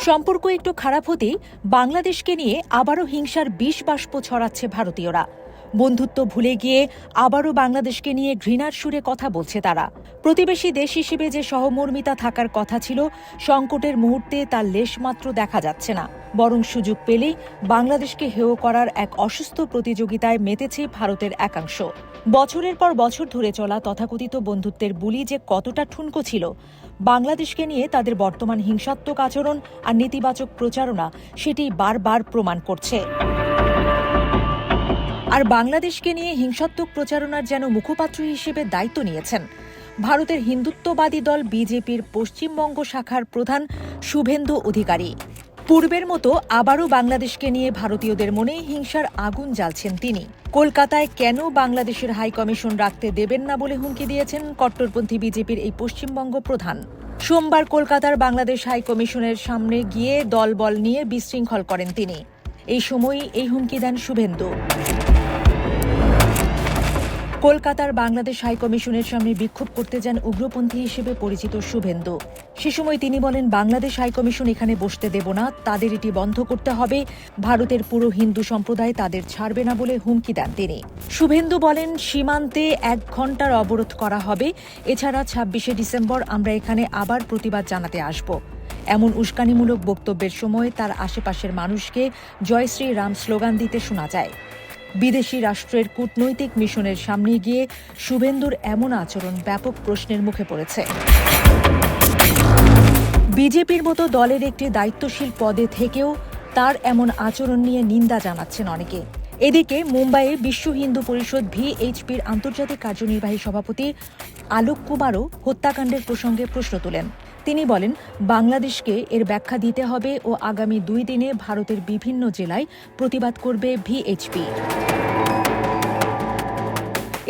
সম্পর্ক একটু খারাপ হতেই বাংলাদেশকে নিয়ে আবারও হিংসার বিষ বাষ্প ছড়াচ্ছে ভারতীয়রা। বন্ধুত্ব ভুলে গিয়ে আবারও বাংলাদেশকে নিয়ে ঘৃণার সুরে কথা বলছে তারা। প্রতিবেশী দেশ হিসেবে যে সহমর্মিতা থাকার কথা ছিল, সংকটের মুহূর্তে তার লেশমাত্র দেখা যাচ্ছে না। বরং সুযোগ পেলেই বাংলাদেশকে হেয় করার এক অসুস্থ প্রতিযোগিতায় মেতেছে ভারতের একাংশ। বছরের পর বছর ধরে চলা তথাকথিত বন্ধুত্বের বুলি যে কতটা ঠুনকো ছিল, বাংলাদেশকে নিয়ে তাদের বর্তমান হিংসাত্মক আচরণ আর নেতিবাচক প্রচারণা সেটি বারবার প্রমাণ করছে। আর বাংলাদেশকে নিয়ে হিংসাত্মক প্রচারণার যেন মুখপাত্র হিসেবে দায়িত্ব নিয়েছেন ভারতের হিন্দুত্ববাদী দল বিজেপির পশ্চিমবঙ্গ শাখার প্রধান শুভেন্দু অধিকারী। পূর্বের মতো আবারও বাংলাদেশকে নিয়ে ভারতীয়দের মনে হিংসার আগুন জ্বালছেন তিনি। কলকাতায় কেন বাংলাদেশের হাই কমিশন রাখতে দেবেন না বলে হুমকি দিয়েছেন কট্টরপন্থী বিজেপির এই পশ্চিমবঙ্গ প্রধান। সোমবার কলকাতার বাংলাদেশ হাই কমিশনের সামনে গিয়ে দলবল নিয়ে বিশৃঙ্খল করেন তিনি। এই সময়ই এই হুমকি দেন শুভেন্দু। কলকাতার বাংলাদেশ হাই কমিশনের সামনে বিক্ষোভ করতে যান উগ্রপন্থী হিসেবে পরিচিত শুভেন্দু। সে সময় তিনি বলেন, বাংলাদেশ হাই কমিশন এখানে বসতে দেব না, তাদের এটি বন্ধ করতে হবে। ভারতের পুরো হিন্দু সম্প্রদায় তাদের ছাড়বে না বলে হুমকি দেন তিনি। শুভেন্দু বলেন, সীমান্তে 1 ঘণ্টার অবরোধ করা হবে। এছাড়া 26শে ডিসেম্বর আমরা এখানে আবার প্রতিবাদ জানাতে আসব। এমন উস্কানিমূলক বক্তব্যের সময় তার আশেপাশের মানুষকে জয় শ্রী রাম স্লোগান দিতে শোনা যায়। বিদেশি রাষ্ট্রের কূটনৈতিক মিশনের সামনে গিয়ে শুভেন্দুর এমন আচরণ ব্যাপক প্রশ্নের মুখে পড়েছে। বিজেপির মতো দলের একটি দায়িত্বশীল পদে থেকেও তার এমন আচরণ নিয়ে নিন্দা জানাচ্ছেন অনেকে। এদিকে মুম্বাইয়ে বিশ্ব হিন্দু পরিষদ ভিএইচপির আন্তর্জাতিক কার্যনির্বাহী সভাপতি আলোক কুমারও হত্যাকাণ্ডের প্রসঙ্গে প্রশ্ন তোলেন। তিনি বলেন, বাংলাদেশকে এর ব্যাখ্যা দিতে হবে ও আগামী 2 দিনে ভারতের বিভিন্ন জেলায় প্রতিবাদ করবে ভিএইচপি।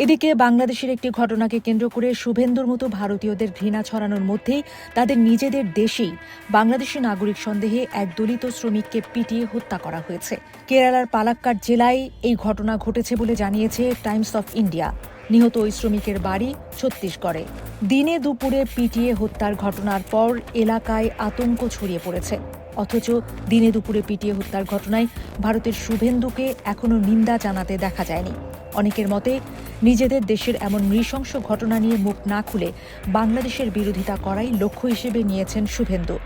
এদিকে বাংলাদেশের একটি ঘটনাকে কেন্দ্র করে শুভেন্দুর মতো ভারতীয়দের ঘৃণা ছড়ানোর মধ্যেই তাদের নিজেদের দেশেই বাংলাদেশি নাগরিক সন্দেহে এক দলিত শ্রমিককে পিটিয়ে হত্যা করা হয়েছে। কেরালার পালাক্কাড় জেলায় এই ঘটনা ঘটেছে বলে জানিয়েছে টাইমস অফ ইন্ডিয়া। নিহত ওই শ্রমিকের বাড়ি ছত্তিশগড়ে। দিনে দুপুরে পিটিয়ে হত্যার ঘটনার পর এলাকায় আতঙ্ক ছড়িয়ে পড়েছে। অথচ দিনে দুপুরে পিটিয়ে হত্যার ঘটনায় ভারতের শুভেন্দুকে এখনও নিন্দা জানাতে দেখা যায়নি। অনেকের মতে, নিজেদের দেশের এমন নৃশংস ঘটনা নিয়ে মুখ না খুলে বাংলাদেশের বিরোধিতা করাই লক্ষ্য হিসেবে নিয়েছেন শুভেন্দু।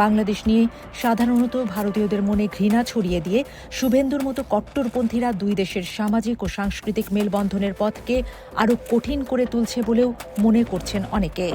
বাংলাদেশ নিয়ে সাধারণত ভারতীয়দের মনে ঘৃণা ছড়িয়ে দিয়ে শুভেন্দুর মতো কট্টরপন্থীরা 2 দেশের সামাজিক ও সাংস্কৃতিক মেলবন্ধনের পথকে আরও কঠিন করে তুলছে বলেও মনে করছেন অনেকে।